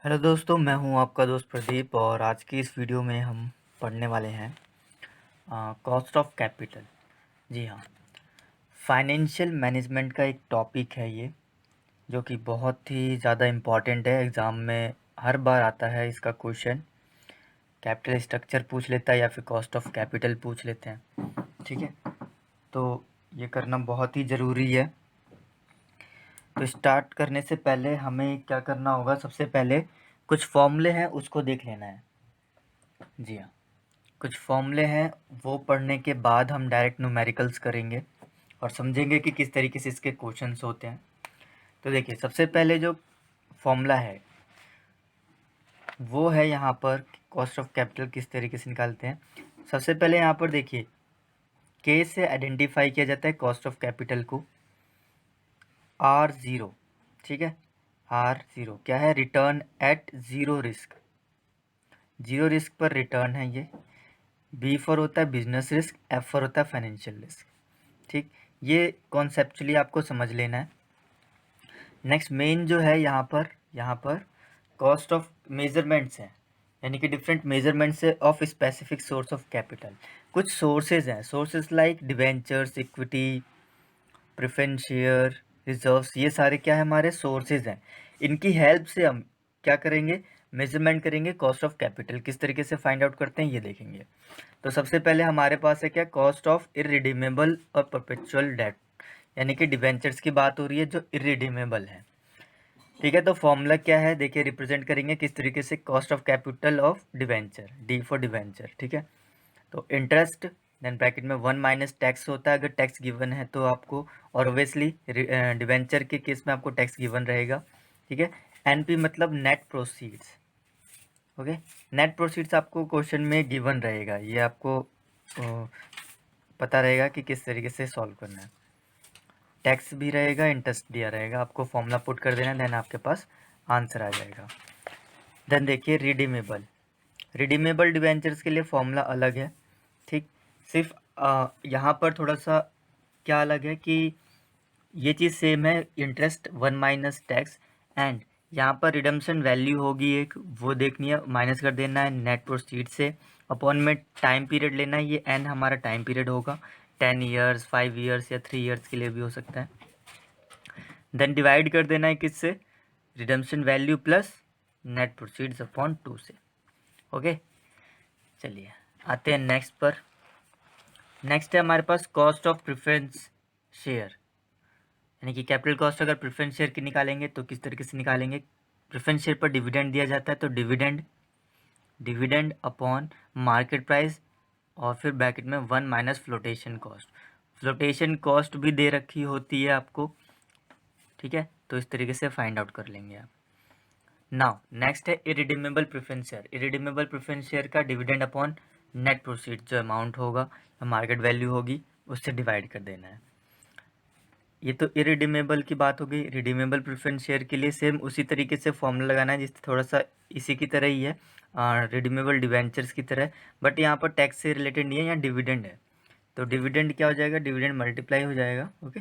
Hello दोस्तों, मैं हूं आपका दोस्त प्रदीप और आज की इस वीडियो में हम पढ़ने वाले हैं कॉस्ट ऑफ कैपिटल। जी हाँ, फाइनेंशियल मैनेजमेंट का एक टॉपिक है ये, जो कि बहुत ही ज़्यादा इम्पॉर्टेंट है। एग्ज़ाम में हर बार आता है इसका क्वेश्चन। कैपिटल स्ट्रक्चर पूछ लेता है या फिर कॉस्ट ऑफ कैपिटल पूछ लेते हैं। ठीक है, तो ये करना बहुत ही ज़रूरी है। तो स्टार्ट करने से पहले हमें क्या करना होगा, सबसे पहले कुछ फॉर्मूले हैं उसको देख लेना है। जी हाँ, कुछ फॉर्मूले हैं, वो पढ़ने के बाद हम डायरेक्ट न्यूमेरिकल्स करेंगे और समझेंगे कि किस तरीके से इसके क्वेश्चंस होते हैं। तो देखिए, सबसे पहले जो फॉर्मूला है वो है यहाँ पर कॉस्ट ऑफ कैपिटल किस तरीके से निकालते हैं। सबसे पहले यहाँ पर देखिए, के से आइडेंटिफाई किया जाता है कॉस्ट ऑफ कैपिटल को। R0, ठीक है, R0 क्या है? Return at zero risk. Zero risk पर रिटर्न है ये। बी फॉर होता है बिजनेस रिस्क, एफ फॉर होता है फाइनेंशियल रिस्क। ठीक, ये कॉन्सेप्चुअली आपको समझ लेना है। नेक्स्ट मेन जो है यहाँ पर कॉस्ट ऑफ मेजरमेंट्स हैं, यानी कि डिफरेंट मेजरमेंट्स है of specific source of capital. कुछ सोर्सेज हैं, sources like debentures, equity, preference share, reserves, ये सारे क्या है? हमारे सोर्सेज हैं। इनकी हेल्प से हम क्या करेंगे? मेजरमेंट करेंगे कॉस्ट ऑफ कैपिटल। किस तरीके से फाइंड आउट करते हैं ये देखेंगे। तो सबसे पहले हमारे पास है क्या? कॉस्ट ऑफ इररिडीमेबल और परपेचुअल डेट, यानी कि डिवेंचर्स की बात हो रही है जो इररिडीमेबल है। ठीक है, तो फॉर्मूला क्या है देखिए, रिप्रेजेंट करेंगे किस तरीके से, cost of capital of debenture, D for debenture. ठीक है, तो इंटरेस्ट देन ब्रैकेट में 1 माइनस टैक्स होता है, अगर टैक्स गिवन है तो आपको, और ओबियसली डिवेंचर के केस में आपको टैक्स गिवन रहेगा। ठीक है, एनपी मतलब net proceeds. Okay, net proceeds आपको क्वेश्चन में गिवन रहेगा, ये आपको पता रहेगा कि किस तरीके से सॉल्व करना है। टैक्स भी रहेगा, इंटरेस्ट दिया रहेगा, आपको फॉर्मूला पुट कर देना, देन आपके पास आंसर आ जाएगा। देन देखिए, रिडीमेबल डिवेंचर्स के लिए फॉर्मूला अलग है। ठीक, सिर्फ यहाँ पर थोड़ा सा क्या अलग है कि ये चीज़ सेम है, इंटरेस्ट 1 माइनस टैक्स, एंड यहाँ पर रिडम्पशन वैल्यू होगी एक, वो देखनी है, माइनस कर देना है नेट प्रोसीड से। अपॉन में टाइम पीरियड लेना है, ये एन हमारा टाइम पीरियड होगा, 10 ईयर्स, 5 ईयर्स या 3 ईयर्स के लिए भी हो सकता है। देन डिवाइड कर देना है किससे? Redemption value plus net proceeds upon 2 से। ओके, चलिए आते हैं नेक्स्ट पर। नेक्स्ट है हमारे पास कॉस्ट ऑफ प्रेफरेंस शेयर, यानी कि कैपिटल कॉस्ट अगर प्रेफरेंस शेयर की निकालेंगे तो किस तरीके से निकालेंगे? प्रेफरेंस शेयर पर डिविडेंड दिया जाता है, तो डिविडेंड अपॉन मार्केट प्राइस, और फिर ब्रैकेट में 1 minus flotation cost. Flotation cost भी दे रखी होती है आपको। ठीक है, तो इस तरीके से फाइंड आउट कर लेंगे आप। नाउ नेक्स्ट है irredeemable preference share. Irredeemable preference share का डिविडेंड अपॉन नेट प्रोसीड, जो अमाउंट होगा मार्केट वैल्यू होगी उससे डिवाइड कर देना है। ये तो इरिडीमेबल की बात हो गई। रिडीमेबल प्रेफरेंस शेयर के लिए सेम उसी तरीके से फॉर्मूला लगाना है, जिस थोड़ा सा इसी की तरह ही है, रिडीमेबल डिवेंचर्स की तरह, बट यहाँ पर टैक्स से रिलेटेड नहीं है, यहाँ डिविडेंड है। तो डिविडेंड क्या हो जाएगा? डिविडेंड मल्टीप्लाई हो जाएगा। ओके,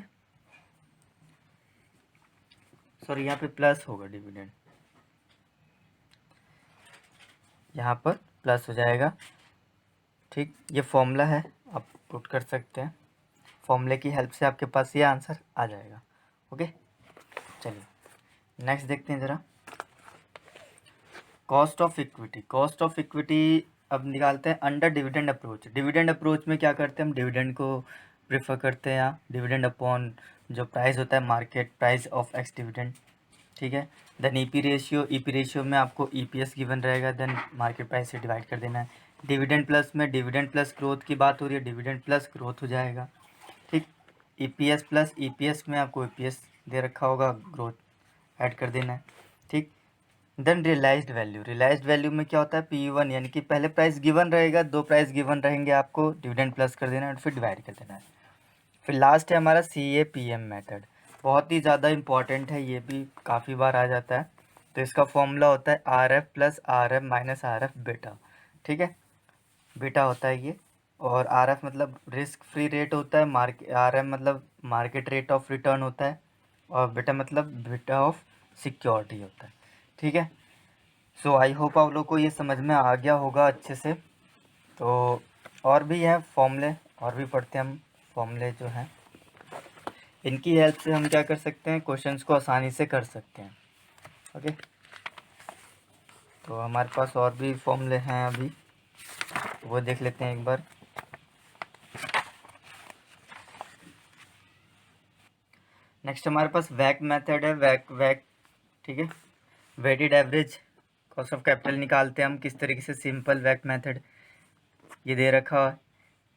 सॉरी यहाँ पे प्लस होगा, डिविडेंड यहाँ पर प्लस हो जाएगा। ठीक, ये फॉर्मूला है, आप पुट कर सकते हैं, फॉर्मूले की हेल्प से आपके पास ये आंसर आ जाएगा। ओके, चलिए नेक्स्ट देखते हैं ज़रा, cost of equity. Cost of equity अब निकालते हैं under dividend approach. Dividend approach में क्या करते हैं हम? डिविडेंड को प्रेफर करते हैं, यहाँ डिविडेंड अपॉन जो प्राइस होता है market price of x dividend. ठीक है, देन ईपी रेशियो में आपको ईपीएस गिवन रहेगा, देन मार्केट प्राइस से डिवाइड कर देना है। डिविडेंड प्लस में डिविडेंड प्लस ग्रोथ की बात हो रही है, डिविडेंड प्लस ग्रोथ हो जाएगा। ठीक, ईपीएस प्लस ईपीएस में आपको ईपीएस दे रखा होगा, ग्रोथ ऐड कर देना है। ठीक, देन रियलाइज्ड वैल्यू में क्या होता है? P1, यानी कि पहले प्राइस गिवन रहेगा, दो प्राइस गिवन रहेंगे, आपको डिविडेंड प्लस कर देना है और फिर डिवाइड कर देना है। फिर लास्ट है हमारा CAPM मेथड, बहुत ही ज़्यादा इंपॉर्टेंट है, ये भी काफ़ी बार आ जाता है। तो इसका फॉर्मूला होता है RF plus RF minus RF बेटा। ठीक है, बेटा होता है ये, और RF मतलब रिस्क फ्री रेट होता है, RM मतलब मार्केट रेट ऑफ रिटर्न होता है, और बेटा मतलब बेटा ऑफ सिक्योरिटी होता है। ठीक है, सो आई होप आप लोग को ये समझ में आ गया होगा अच्छे से। तो और भी हैं फॉर्मूले, और भी पढ़ते हैं हम फॉर्मूले जो हैं, इनकी हेल्प से हम क्या कर सकते हैं, क्वेश्चंस को आसानी से कर सकते हैं। ओके, तो हमारे पास और भी फॉर्मूले हैं अभी, वो देख लेते हैं एक बार। नेक्स्ट हमारे पास वैक मेथड है, वैक ठीक है, weighted average cost of capital निकालते हैं हम किस तरीके से, सिंपल वैक मेथड ये दे रखा है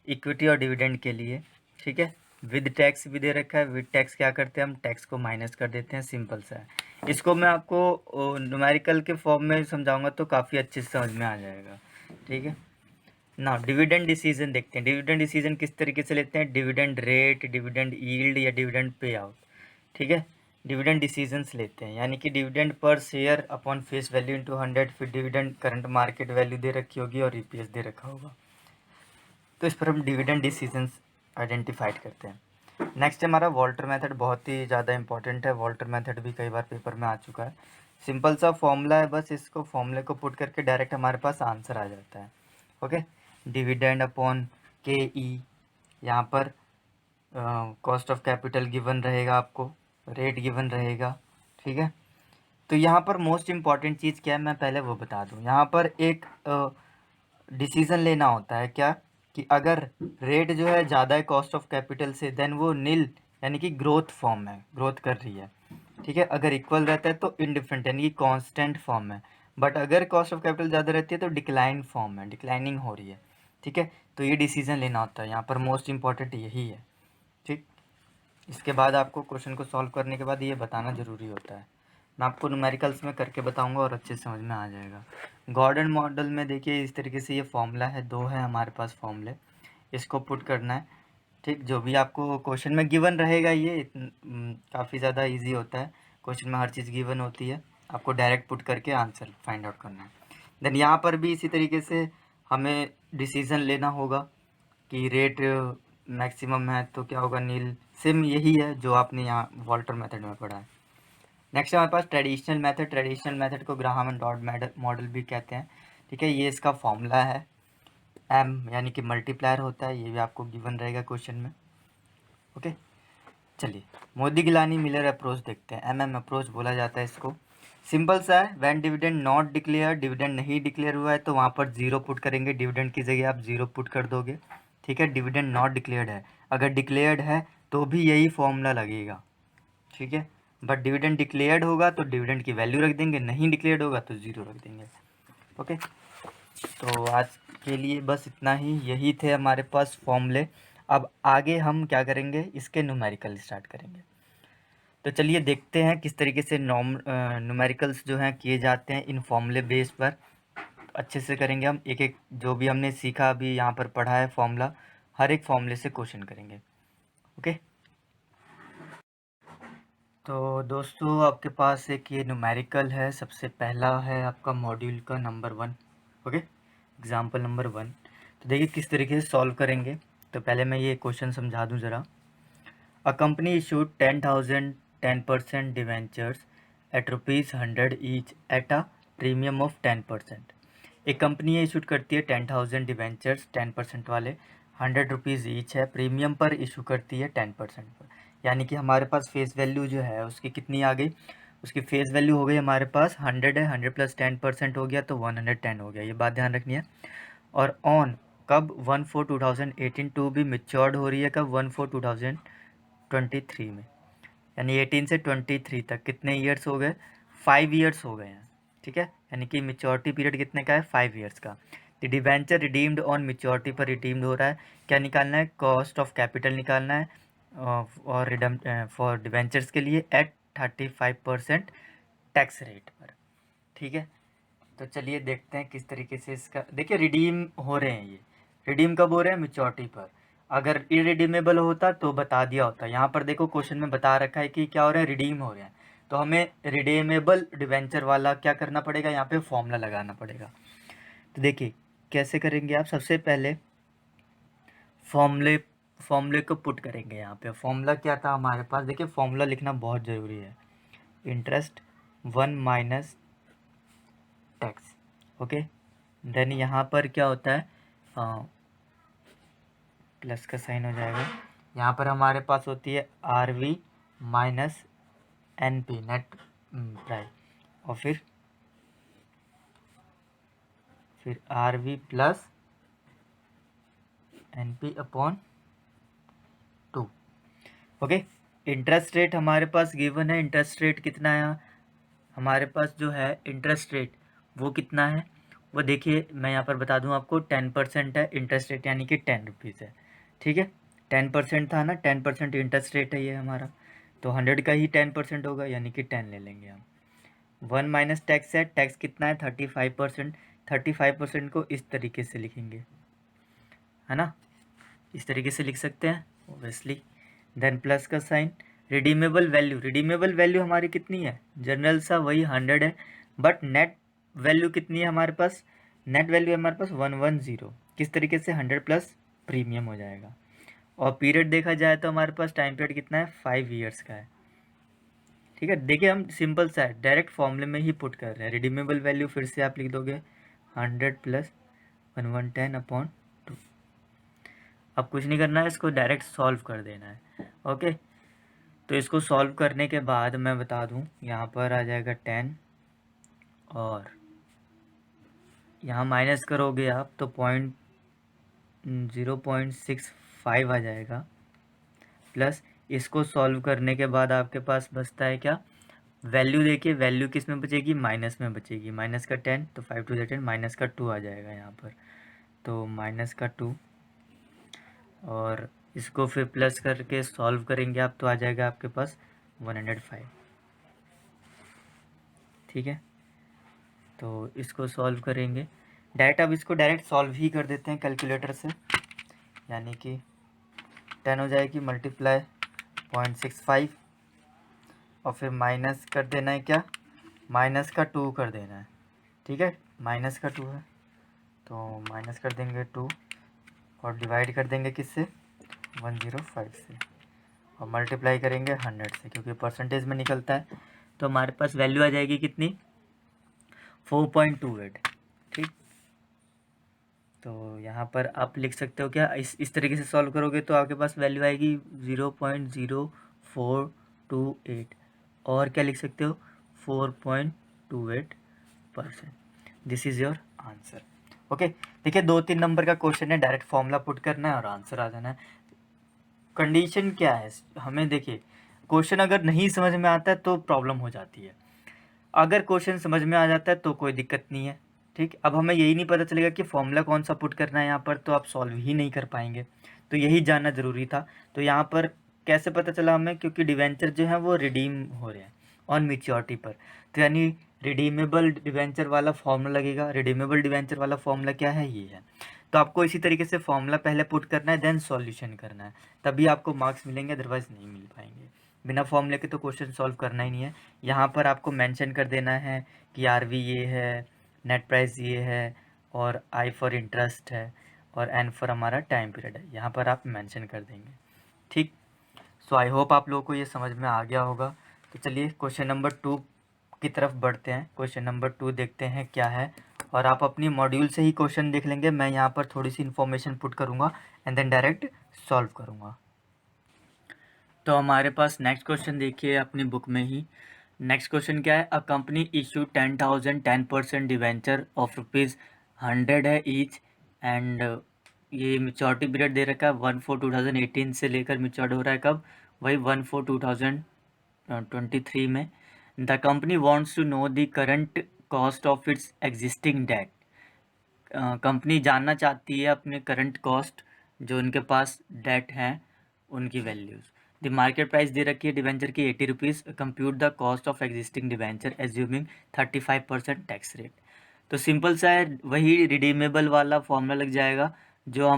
इक्विटी और डिविडेंड के लिए, ठीक है। विद टैक्स भी दे रखा है, विद टैक्स क्या करते हैं हम, टैक्स को माइनस कर देते हैं, सिंपल सा है। इसको मैं आपको न्यूमेरिकल के फॉर्म में समझाऊंगा तो काफ़ी अच्छे से समझ में आ जाएगा, ठीक है ना। डिविडेंड डिसीजन देखते हैं, डिविडेंड डिसीजन किस तरीके से लेते हैं, डिविडेंड रेट, डिविडेंड यील्ड या डिविडेंड पे आउट, ठीक है। डिविडेंड डिसीजंस लेते हैं, यानी कि dividend per share upon face value into 100, फिर डिविडेंड करंट मार्केट वैल्यू दे रखी होगी और ईपीएस दे रखा होगा, तो इस पर हम डिविडेंड डिसीजंस आइडेंटिफाइड करते हैं। नेक्स्ट हमारा वॉल्टर मेथड, बहुत ही ज़्यादा इंपॉर्टेंट है। वॉल्टर मेथड भी कई बार पेपर में आ चुका है। सिंपल सा फॉर्मूला है, बस इसको फॉर्मूले को पुट करके डायरेक्ट हमारे पास आंसर आ जाता है। ओके, डिविडेंड अपॉन के ई, यहाँ पर कॉस्ट ऑफ कैपिटल गिवन रहेगा, आपको रेट गिवन रहेगा, ठीक है। तो यहाँ पर मोस्ट इम्पॉर्टेंट चीज़ क्या है, मैं पहले वो बता दूँ। यहाँ पर एक डिसीज़न लेना होता है क्या, कि अगर रेट जो है ज़्यादा है कॉस्ट ऑफ कैपिटल से, देन वो नील यानी कि ग्रोथ फॉर्म है, ग्रोथ कर रही है, ठीक है। अगर इक्वल रहता है तो इनडिफरेंट यानी कि कांस्टेंट फॉर्म है, बट अगर कॉस्ट ऑफ कैपिटल ज़्यादा रहती है तो डिक्लाइन फॉर्म है, डिक्लाइनिंग हो रही है, ठीक है। तो ये डिसीज़न लेना होता है, यहाँ पर मोस्ट इम्पॉर्टेंट यही है, ठीक। इसके बाद आपको क्वेश्चन को सॉल्व करने के बाद ये बताना ज़रूरी होता है। मैं आपको न्यूमेरिकल्स में करके बताऊंगा और अच्छे से समझ में आ जाएगा। गॉर्डन मॉडल में देखिए इस तरीके से ये फॉर्मूला है, दो है हमारे पास फॉर्मूले, इसको पुट करना है, ठीक। जो भी आपको क्वेश्चन में गिवन रहेगा ये काफ़ी ज़्यादा इजी होता है, क्वेश्चन में हर चीज़ गिवन होती है, आपको डायरेक्ट पुट करके आंसर फाइंड आउट करना है। देन यहाँ पर भी इसी तरीके से हमें डिसीज़न लेना होगा कि रेट मैक्सिमम है तो क्या होगा, नील, सेम यही है जो आपने यहाँ वॉल्टर मेथड में पढ़ा है। नेक्स्ट हमारे पास ट्रेडिशनल मेथड, ट्रेडिशनल मेथड को ग्राहम एंड डॉट मॉडल भी कहते हैं, ठीक है। ये इसका फॉर्मूला है, एम यानी कि मल्टीप्लायर होता है, ये भी आपको गिवन रहेगा क्वेश्चन में। ओके, चलिए मोदी गिलानी मिलर अप्रोच देखते हैं, एमएम अप्रोच बोला जाता है इसको। सिंपल सा है, when dividend not declare, dividend नहीं डिक्लेयर हुआ है तो वहाँ पर जीरो पुट करेंगे, डिविडेंड की जगह आप जीरो पुट कर दोगे, ठीक है। डिविडेंड नॉट डिक्लेयर्ड है, अगर डिक्लेयर्ड है तो भी यही फॉर्मूला लगेगा, ठीक है। बट डिविडेंड डिक्लेयर्ड होगा तो डिविडेंड की वैल्यू रख देंगे, नहीं डिक्लेयर्ड होगा तो ज़ीरो रख देंगे। ओके, तो आज के लिए बस इतना ही, यही थे हमारे पास फॉर्मूले। अब आगे हम क्या करेंगे, इसके न्यूमेरिकल स्टार्ट करेंगे। तो चलिए देखते हैं किस तरीके से न्यूमेरिकल्स जो हैं किए जाते हैं इन फॉर्मूले बेस पर। अच्छे से करेंगे हम, एक एक जो भी हमने सीखा अभी यहाँ पर पढ़ा है फॉर्मूला, हर एक फॉर्मूले से क्वेश्चन करेंगे। ओके, तो दोस्तों आपके पास एक ये न्यूमेरिकल है, सबसे पहला है आपका मॉड्यूल का नंबर 1। Okay, example number 1। तो देखिए किस तरीके से सॉल्व करेंगे। तो पहले मैं ये क्वेश्चन समझा दूँ ज़रा। A company issued 10,000 10% debentures at ₹100 each at a premium of 10%। एक कंपनी ये इशू करती है 10,000 डिवेंचर्स 10% वाले, ₹100 ईच है, प्रीमियम पर इशू करती है 10% पर। यानी कि हमारे पास फेस वैल्यू जो है उसकी कितनी आ गई, उसकी फेस वैल्यू हो गई हमारे पास 100 है, 100 प्लस 10% हो गया तो 110 हो गया, ये बात ध्यान रखनी है। और ऑन कब, 1/4/2018, टू भी मिच्योर्ड हो रही है कब, 1/4/2023 में, यानी 18 से 23 तक कितने ईयर्स हो गए, 5 ईयर्स हो गए हैं, ठीक है। यानी कि मेच्योरिटी पीरियड कितने का है, 5 ईयर्स का। The debenture redeemed on maturity पर रिडीम्ड हो रहा है, क्या निकालना है, कॉस्ट ऑफ कैपिटल निकालना है, और रिडम फॉर डिवेंचर्स के लिए एट 35% टैक्स रेट पर, ठीक है। तो चलिए देखते हैं किस तरीके से इसका, देखिए रिडीम हो रहे हैं, ये रिडीम कब हो रहे हैं, मेच्योरिटी पर। अगर इरिडीमेबल होता तो बता दिया होता, यहाँ पर देखो क्वेश्चन में बता रखा है कि क्या हो रहा है, रिडीम हो रहे हैं, तो हमें रिडीमेबल डिवेंचर वाला क्या करना पड़ेगा, यहाँ पे फॉर्मूला लगाना पड़ेगा। तो देखिए कैसे करेंगे आप, सबसे पहले फॉर्मूले फॉर्मूले को पुट करेंगे। यहाँ पे फॉर्मूला क्या था हमारे पास, देखिए फॉर्मूला लिखना बहुत ज़रूरी है। Interest 1 minus tax. Okay, then यहाँ पर क्या होता है, प्लस का साइन हो जाएगा। यहाँ पर हमारे पास होती है RV minus NP net price, और फिर RV plus NP upon 2। Okay, interest rate हमारे पास गिवन है। इंटरेस्ट रेट कितना है हमारे पास, जो है इंटरेस्ट रेट वो कितना है, वो देखिए मैं यहाँ पर बता दूँ आपको, 10% है इंटरेस्ट रेट, यानी कि 10 रुपीज़ है। ठीक है, 10% था ना, 10% इंटरेस्ट रेट है ये हमारा, तो 100 का ही 10% होगा, यानी कि 10 ले लेंगे हम। 1 माइनस टैक्स है, टैक्स कितना है 35%। 35% को इस तरीके से लिखेंगे, है ना, इस तरीके से लिख सकते हैं ओब्वियसली। देन प्लस का sign. Redeemable value, redeemable value हमारी कितनी है, जनरल सा वही 100 है, बट नेट वैल्यू कितनी है हमारे पास, नेट वैल्यू हमारे पास 110। किस तरीके से, 100 प्लस प्रीमियम हो जाएगा। और पीरियड देखा जाए तो हमारे पास टाइम पीरियड कितना है, 5 ईयर्स का है। ठीक है, देखिए हम सिंपल सा है, डायरेक्ट फॉर्मूले में ही पुट कर रहे हैं। रिडीमेबल वैल्यू फिर से आप लिख दोगे 100 प्लस 1110 अपॉन 2। अब कुछ नहीं करना है, इसको डायरेक्ट सॉल्व कर देना है। ओके, तो इसको सॉल्व करने के बाद मैं बता दूं, यहाँ पर आ जाएगा 10, और यहाँ माइनस करोगे आप तो 0.65 आ जाएगा, प्लस इसको सॉल्व करने के बाद आपके पास बचता है क्या, वैल्यू देखिए, वैल्यू किस में बचेगी, माइनस में बचेगी। माइनस का 10 तो 5 टू 10, माइनस का 2 आ जाएगा यहाँ पर, तो माइनस का 2, और इसको फिर प्लस करके सॉल्व करेंगे आप तो आ जाएगा आपके पास 105। ठीक है, तो इसको सॉल्व करेंगे डायरेक्ट, अब इसको डायरेक्ट सॉल्व ही कर देते हैं कैलकुलेटर से, यानी कि 10 हो जाएगी मल्टीप्लाई 0.65, और फिर माइनस कर देना है क्या, माइनस का 2 कर देना है। ठीक है, माइनस का 2 है तो माइनस कर देंगे 2, और डिवाइड कर देंगे किससे, 105 से, और मल्टीप्लाई करेंगे 100 से, क्योंकि परसेंटेज में निकलता है। तो हमारे पास वैल्यू आ जाएगी कितनी, 4.28। ठीक, तो यहाँ पर आप लिख सकते हो क्या, इस तरीके से सॉल्व करोगे तो आपके पास वैल्यू आएगी 0.0428, और क्या लिख सकते हो 4.28%। This is your answer. Okay, देखिए 2-3 नंबर का क्वेश्चन है, डायरेक्ट फॉर्मूला पुट करना है और आंसर आ जाना है। कंडीशन क्या है हमें, देखिए क्वेश्चन अगर नहीं समझ में आता है तो प्रॉब्लम हो जाती है, अगर क्वेश्चन समझ में आ जाता है तो कोई दिक्कत नहीं है। ठीक, अब हमें यही नहीं पता चलेगा कि फॉर्मूला कौन सा पुट करना है यहाँ पर, तो आप सॉल्व ही नहीं कर पाएंगे, तो यही जानना ज़रूरी था। तो यहाँ पर कैसे पता चला हमें, क्योंकि डिवेंचर जो है वो रिडीम हो रहे हैं ऑन मेच्योरिटी पर, तो यानी रिडीमेबल डिवेंचर वाला फॉर्मूला लगेगा। रिडीमेबल डिवेंचर वाला फॉर्मूला क्या है, ये है। तो आपको इसी तरीके से फॉर्मूला पहले पुट करना है, देन सॉल्यूशन करना है, तभी आपको मार्क्स मिलेंगे, अदरवाइज़ नहीं मिल पाएंगे। बिना फॉर्मूले के तो क्वेश्चन सॉल्व करना ही नहीं है। यहाँ पर आपको मेंशन कर देना है कि RV ये है, नेट प्राइस ये है, और I फॉर इंटरेस्ट है, और N फॉर हमारा टाइम पीरियड है, यहाँ पर आप मेंशन कर देंगे। ठीक, सो आई होप आप लोगों को ये समझ में आ गया होगा। तो चलिए क्वेश्चन नंबर 2 की तरफ बढ़ते हैं। क्वेश्चन नंबर 2 देखते हैं क्या है, और आप अपनी मॉड्यूल से ही क्वेश्चन देख लेंगे, मैं यहाँ पर थोड़ी सी इन्फॉर्मेशन पुट करूँगा एंड देन डायरेक्ट सॉल्व करूँगा। तो हमारे पास नेक्स्ट क्वेश्चन देखिए अपनी बुक में ही। नेक्स्ट क्वेश्चन क्या है, a company issue 10,000 10% debenture of ₹100 है ईच, एंड ये मेच्योरिटी पीरियड दे रखा है 1/4/2018 से लेकर मेच्योर्ड हो रहा है कब, वही 1/4/2023 में। The company wants to know the current cost of its existing debt. Company जानना चाहती है अपने करंट कॉस्ट, जो उनके पास डेट हैं उनकी वैल्यूज़। द मार्केट प्राइस दे रखी है डिवेंचर की 80 rupees. Compute the cost of existing debenture assuming 35% tax rate. तो सिंपल सा है, वही रिडीमेबल वाला फॉर्मूला लग जाएगा जो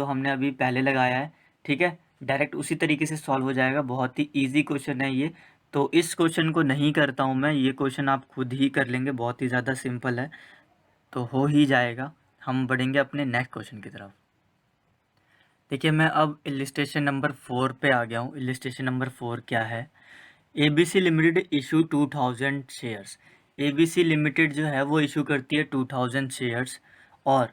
हमने अभी पहले लगाया है। ठीक है, डायरेक्ट उसी तरीके से सॉल्व हो जाएगा, बहुत ही ईजी क्वेश्चन है ये। तो इस क्वेश्चन को नहीं करता हूँ मैं, ये क्वेश्चन आप खुद ही कर लेंगे, बहुत ही ज़्यादा सिंपल है, तो हो ही जाएगा। हम बढ़ेंगे अपने नेक्स्ट क्वेश्चन की तरफ। देखिए मैं अब इलिस्ट्रेशन नंबर 4 पे आ गया हूँ। इलिस्ट्रेशन नंबर 4 क्या है, ABC limited issue 2000 shares. ABC limited जो है वो इशू करती है 2000 शेयर्स और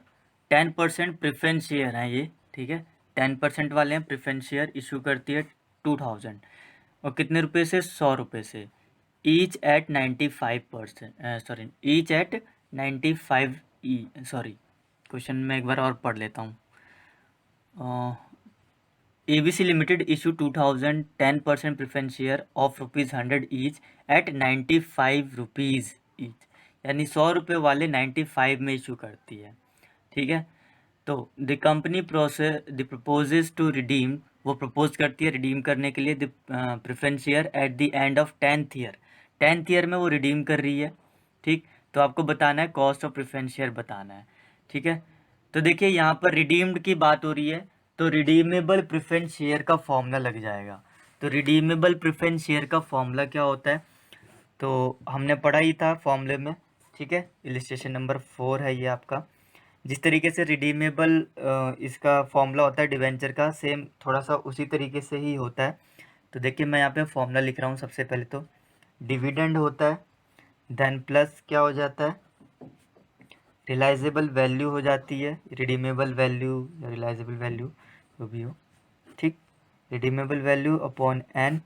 10% प्रेफरेंस शेयर हैं ये, ठीक है, 10% वाले हैं प्रेफरेंस शेयर, इशू करती है 2000 और कितने रुपए से, 100 रुपये से, each eight 95%, sorry each eight 95 sorry question में एक बार और पढ़ लेता हूँ। ABC limited issue 2000 10% preference share of ₹100 each eight 95 rupees each, यानी 100 रुपये वाले 95 में इशू करती है, ठीक है। तो the company proposes to redeem, वो प्रपोज करती है रिडीम करने के लिए the preference share at the end of 10th year, 10th year में वो रिडीम कर रही है, ठीक। तो आपको बताना है कॉस्ट ऑफ प्रेफरेंस शेयर बताना है, ठीक है। तो देखिए यहाँ पर रिडीम्ड की बात हो रही है, तो रिडीमेबल प्रेफरेंस शेयर का फॉर्मूला लग जाएगा। तो रिडीमेबल प्रेफरेंस शेयर का फॉर्मूला क्या होता है, तो हमने पढ़ा ही था फॉर्मूले में, ठीक है, इलिस्ट्रेशन नंबर 4 है ये आपका। जिस तरीके से रिडीमेबल इसका फॉर्मूला होता है डिवेंचर का, सेम थोड़ा सा उसी तरीके से ही होता है। तो देखिए मैं यहाँ पे फॉर्मूला लिख रहा हूँ। सबसे पहले तो डिविडेंड होता है, देन प्लस क्या हो जाता है, रिलाइजेबल वैल्यू हो जाती है, रिडीमेबल वैल्यू या रिलाइजेबल वैल्यू जो भी हो, ठीक, रिडीमेबल वैल्यू अपॉन एन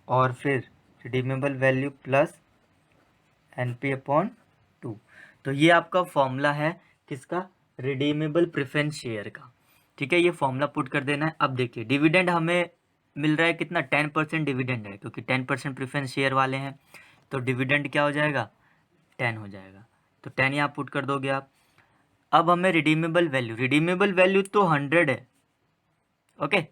और फिर redeemable value plus NP upon 2। तो ये आपका फॉर्मूला है किसका, रिडीमेबल प्रेफरेंस शेयर का, ठीक है। ये फॉर्मूला पुट कर देना है। अब देखिए डिविडेंड हमें मिल रहा है कितना, 10% डिविडेंड है, क्योंकि 10% प्रेफरेंस शेयर वाले हैं, तो डिविडेंड क्या हो जाएगा, 10 हो जाएगा। तो 10 यहाँ पुट कर दोगे आप। अब हमें रिडीमेबल वैल्यू तो 100 है, ओके,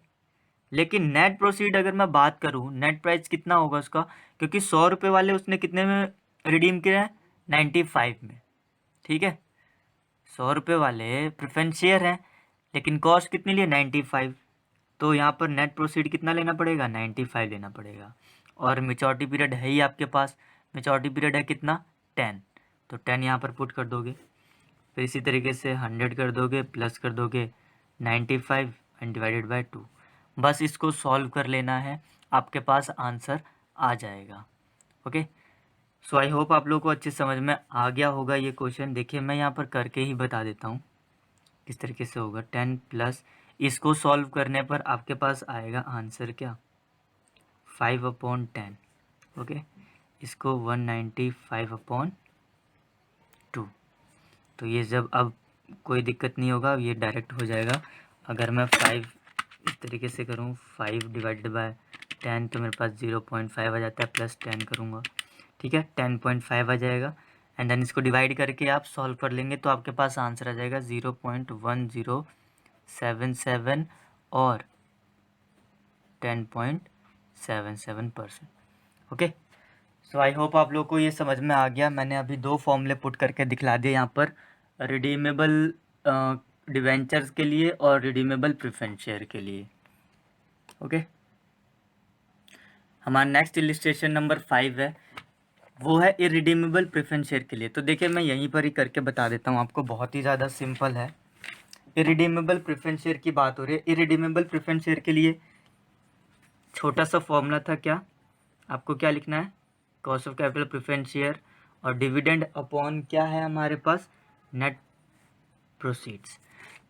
लेकिन नेट प्रोसीड अगर मैं बात करूँ, नेट प्राइस कितना होगा उसका, क्योंकि 100 रुपये वाले उसने कितने में रिडीम किया है, 95 में, ठीक है। 100 रुपये वाले प्रेफरेंस शेयर हैं, लेकिन कॉस्ट कितनी लिए, 95। तो यहाँ पर नेट प्रोसीड कितना लेना पड़ेगा, 95 लेना पड़ेगा। और मेचोरिटी पीरियड है ही आपके पास, मेचोरिटी पीरियड है कितना, 10। तो 10 यहाँ पर पुट कर दोगे, फिर इसी तरीके से 100 कर दोगे, प्लस कर दोगे 95 एंड डिवाइडेड बाय 2। बस इसको सॉल्व कर लेना है, आपके पास आंसर आ जाएगा, ओके। सो आई होप आप लोगों को अच्छे समझ में आ गया होगा ये क्वेश्चन। देखिए मैं यहाँ पर करके ही बता देता हूँ किस तरीके से होगा। 10 प्लस, इसको सॉल्व करने पर आपके पास आएगा आंसर क्या, 5/10, ओके। इसको 195/2। तो ये जब, अब कोई दिक्कत नहीं होगा, ये डायरेक्ट हो जाएगा। अगर मैं 5 इस तरीके से करूँ, 5 डिवाइडेड बाय 10, तो मेरे पास 0.5 आ जाता है, प्लस 10 करूँगा, ठीक है, 10.5 आ जाएगा। एंड देन इसको डिवाइड करके आप सॉल्व कर लेंगे तो आपके पास आंसर आ जाएगा 0.1077 और 10.77%, ओके। सो आई होप आप लोग को ये समझ में आ गया। मैंने अभी 2 फॉर्मूले पुट करके दिखला दिए यहाँ पर, रिडीमेबल डिवेंचर्स के लिए और रिडीमेबल प्रेफरेंस शेयर के लिए, ओके। हमारा नेक्स्ट इलिस्ट्रेशन नंबर 5 है, वो है इरिडीमेबल प्रेफरेंस शेयर के लिए। तो देखिए मैं यहीं पर ही करके बता देता हूँ आपको, बहुत ही ज़्यादा सिंपल है। इरिडीमेबल प्रेफरेंस शेयर की बात हो रही है। इरिडीमेबल प्रेफरेंस शेयर के लिए छोटा सा फॉर्मूला था, क्या आपको क्या लिखना है, cost of capital preference share और डिविडेंड अपॉन क्या है हमारे पास, नेट प्रोसीड्स।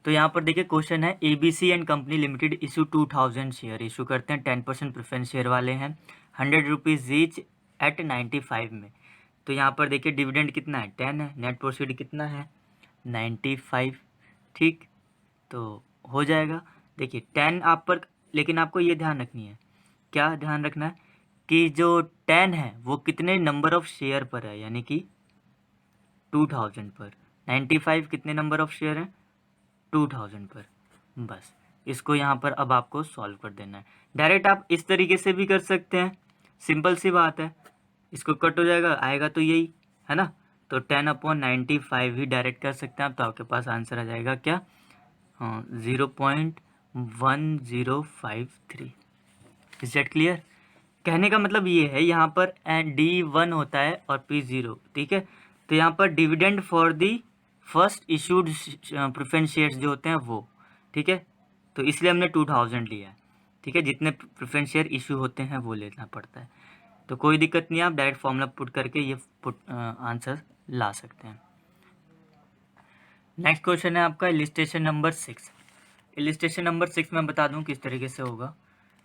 तो यहाँ पर देखिए क्वेश्चन है, ABC and company limited issue 2000 share, issue करते हैं 10% प्रेफरेंस शेयर वाले हैं, 100 रुपीज़ ईच एट 95 में। तो यहाँ पर देखिए डिविडेंड कितना है, 10 है, नेट प्रोसीड कितना है, 95, ठीक। तो हो जाएगा, देखिए 10 आप पर, लेकिन आपको ये ध्यान रखनी है, क्या ध्यान रखना है कि जो 10 है वो कितने नंबर ऑफ शेयर पर है, यानी कि 2000 पर, 95 कितने नंबर ऑफ शेयर हैं, 2000 पर। बस इसको यहाँ पर अब आपको सॉल्व कर देना है। डायरेक्ट आप इस तरीके से भी कर सकते हैं, सिंपल सी बात है, इसको कट हो जाएगा, आएगा तो यही है ना। तो 10/95 ही डायरेक्ट कर सकते हैं आप, तो आपके पास आंसर आ जाएगा क्या, 0.1053। Is that clear. कहने का मतलब ये है, यहाँ पर D1 होता है और P0, ठीक है। तो यहाँ पर dividend for the first issued preference shares जो होते हैं वो, ठीक है। तो इसलिए हमने 2000 लिया है, ठीक है, जितने प्रेफरेंस शेयर इशू होते हैं वो लेना पड़ता है। तो कोई दिक्कत नहीं, आप डायरेक्ट फॉर्मूला पुट करके ये आंसर ला सकते हैं। नेक्स्ट क्वेश्चन है आपका इलिस्ट्रेशन नंबर 6। इलिस्ट्रेशन नंबर 6 में बता दूं किस तरीके से होगा।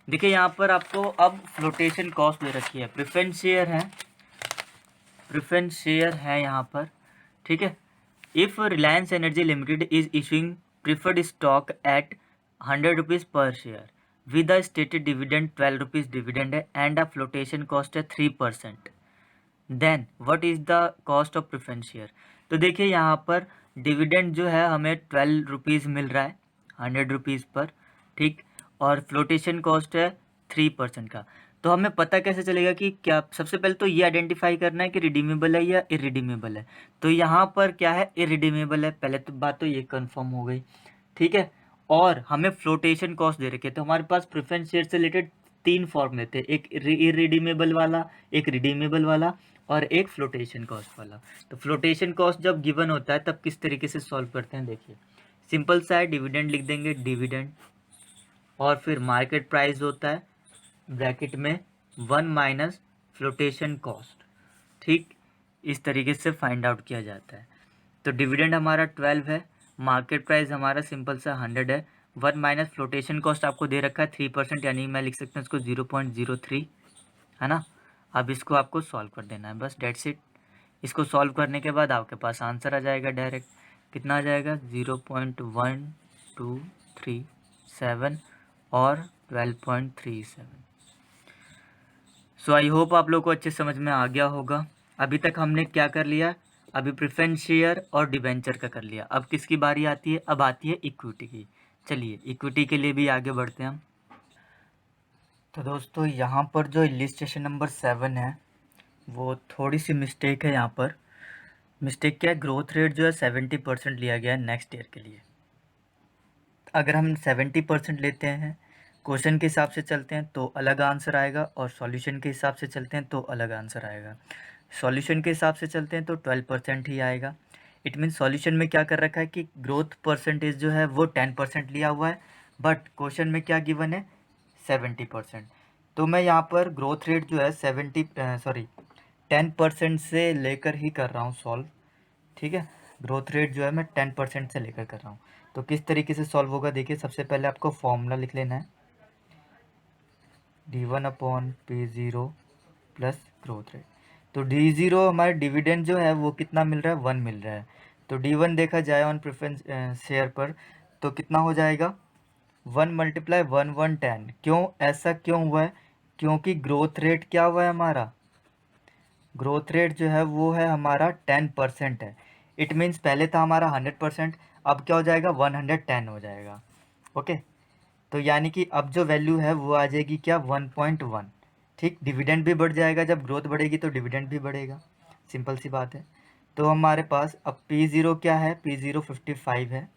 देखिए यहाँ पर आपको अब फ्लोटेशन कॉस्ट दे रखी है, प्रेफरेंस शेयर है यहाँ पर, ठीक है। If Reliance Energy Limited is issuing preferred stock at 100 rupees per share with a stated dividend 12 rupees dividend है एंड अ फ्लोटेशन कॉस्ट है 3%, then what is the cost of preference share. तो देखिए यहाँ पर डिविडेंड जो है हमें 12 rupees मिल रहा है 100 रुपीज़ पर, ठीक, और फ्लोटेशन कॉस्ट है 3% का। तो हमें पता कैसे चलेगा कि क्या, सबसे पहले तो ये आइडेंटिफाई करना है कि रिडीमेबल है या इरिडीमेबल है। तो यहाँ पर क्या है, इरिडीमेबल है, पहले तो बात तो ये कंफर्म हो गई, ठीक है। और हमें फ्लोटेशन कॉस्ट दे रखे हैं, तो हमारे पास प्रेफरेंस शेयर से रिलेटेड 3 फॉर्म लेते हैं, एक इरिडीमेबल वाला, एक रिडीमेबल वाला और एक फ्लोटेशन कॉस्ट वाला। तो फ्लोटेशन कॉस्ट जब गिवन होता है तब किस तरीके से सॉल्व करते हैं, देखिए सिंपल सा है, डिविडेंड लिख देंगे, डिविडेंड, और फिर मार्केट प्राइस होता है ब्रैकेट में 1 माइनस फ्लोटेशन कॉस्ट, ठीक, इस तरीके से फाइंड आउट किया जाता है। तो डिविडेंड हमारा 12 है, मार्केट प्राइस हमारा सिंपल सा 100 है, 1 माइनस फ्लोटेशन कॉस्ट आपको दे रखा है 3%, यानी मैं लिख सकता हूँ इसको 0.03, है ना। अब इसको आपको सॉल्व कर देना है, बस डेट्स इट। इसको सॉल्व करने के बाद आपके पास आंसर आ जाएगा डायरेक्ट, कितना आ जाएगा 0.1237 और 12.37। सो आई होप आप लोग को अच्छे समझ में आ गया होगा। अभी तक हमने क्या कर लिया, अभी प्रेफरेंस शेयर और डिबेंचर का कर लिया, अब किसकी बारी आती है, अब आती है इक्विटी की। चलिए इक्विटी के लिए भी आगे बढ़ते हैं हम। तो दोस्तों यहाँ पर जो इलिस्ट्रेशन नंबर 7 है वो थोड़ी सी मिस्टेक है। यहाँ पर मिस्टेक क्या है, ग्रोथ रेट जो है 70% लिया गया है नेक्स्ट ईयर के लिए। अगर हम 70% लेते हैं, क्वेश्चन के हिसाब से चलते हैं तो अलग आंसर आएगा, और सॉल्यूशन के हिसाब से चलते हैं तो अलग आंसर आएगा। सॉल्यूशन के हिसाब से चलते हैं तो 12% ही आएगा। इट मीन सॉल्यूशन में क्या कर रखा है कि ग्रोथ परसेंटेज जो है वो 10% लिया हुआ है, बट क्वेश्चन में क्या गिवन है 70%। तो मैं यहाँ पर ग्रोथ रेट जो है 10% से लेकर ही कर रहा हूँ सॉल्व, ठीक है। ग्रोथ रेट जो है मैं 10% से लेकर कर रहा हूँ। तो किस तरीके से सॉल्व होगा, देखिए सबसे पहले आपको फॉर्मूला लिख लेना है, d1/p0 प्लस ग्रोथ रेट। तो d0 हमारे डिविडेंड जो है वो कितना मिल रहा है, 1 मिल रहा है। तो d1 देखा जाए ऑन प्रेफरेंस शेयर पर तो कितना हो जाएगा, 1 × 1 10। क्यों ऐसा क्यों हुआ है, क्योंकि ग्रोथ रेट क्या हुआ है हमारा, ग्रोथ रेट जो है वो है हमारा 10% है। इट मीन्स पहले था हमारा 100%, अब क्या हो जाएगा 110 हो जाएगा, ओके। तो यानी कि अब जो वैल्यू है वो आ जाएगी क्या 1.1, ठीक। डिविडेंड भी बढ़ जाएगा, जब ग्रोथ बढ़ेगी तो डिविडेंड भी बढ़ेगा, सिंपल सी बात है। तो हमारे पास अब P0 क्या है, P0 55 है,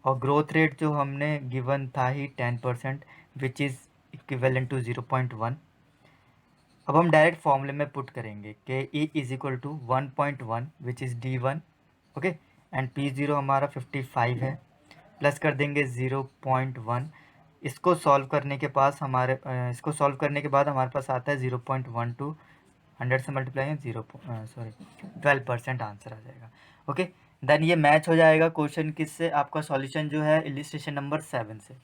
और ग्रोथ रेट जो हमने गिवन था ही 10%, विच इज़ इक्विवेलेंट टू 0.1। अब हम डायरेक्ट फॉर्मूले में पुट करेंगे कि E is equal to 1.1 which is D1, okay, and P0 हमारा 55 है, प्लस कर देंगे 0.1। इसको सॉल्व करने के पास हमारे इसको सॉल्व करने के बाद हमारे पास आता है 0.12, 100 से मल्टीप्लाई है 12% आंसर आ जाएगा, ओके। देन ये मैच हो जाएगा क्वेश्चन किससे, आपका सॉल्यूशन जो है इलिस्ट्रेशन नंबर 7 से।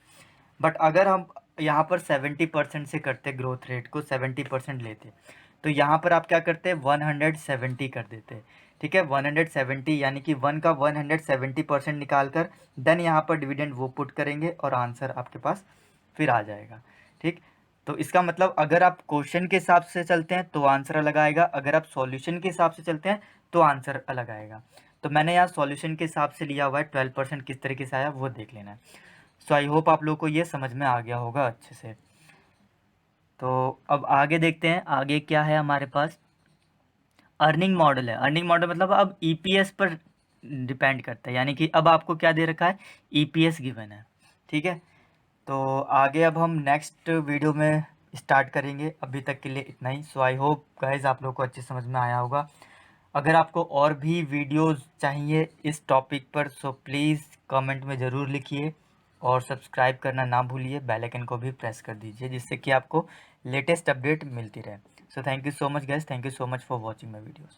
बट अगर हम यहाँ पर 70% से करते, ग्रोथ रेट को 70% लेते, तो यहाँ पर आप क्या करते हैं 170 कर देते, ठीक है। 170 यानी कि 1 का 170% निकाल कर देन यहाँ पर डिविडेंड वो पुट करेंगे और आंसर आपके पास फिर आ जाएगा, ठीक। तो इसका मतलब अगर आप क्वेश्चन के हिसाब से चलते हैं तो आंसर अलग आएगा, अगर आप सॉल्यूशन के हिसाब से चलते हैं तो आंसर अलग आएगा। तो मैंने यहाँ सॉल्यूशन के हिसाब से लिया हुआ है, 12% किस तरीके से आया वो देख लेना है। सो आई होप आप लोग को ये समझ में आ गया होगा अच्छे से। तो अब आगे देखते हैं, आगे क्या है हमारे पास, अर्निंग मॉडल है। अर्निंग मॉडल मतलब अब ईपीएस पर डिपेंड करता है, यानी कि अब आपको क्या दे रखा है, ईपीएस गिवन है, ठीक है। तो आगे अब हम नेक्स्ट वीडियो में स्टार्ट करेंगे, अभी तक के लिए इतना ही। सो आई होप गाइज आप लोग को अच्छे समझ में आया होगा। अगर आपको और भी वीडियोस चाहिए इस टॉपिक पर सो प्लीज़ कमेंट में ज़रूर लिखिए, और सब्सक्राइब करना ना भूलिए, बेल आइकन को भी प्रेस कर दीजिए जिससे कि आपको लेटेस्ट अपडेट मिलती रहे। So thank you so much guys, thank you so much for watching my videos.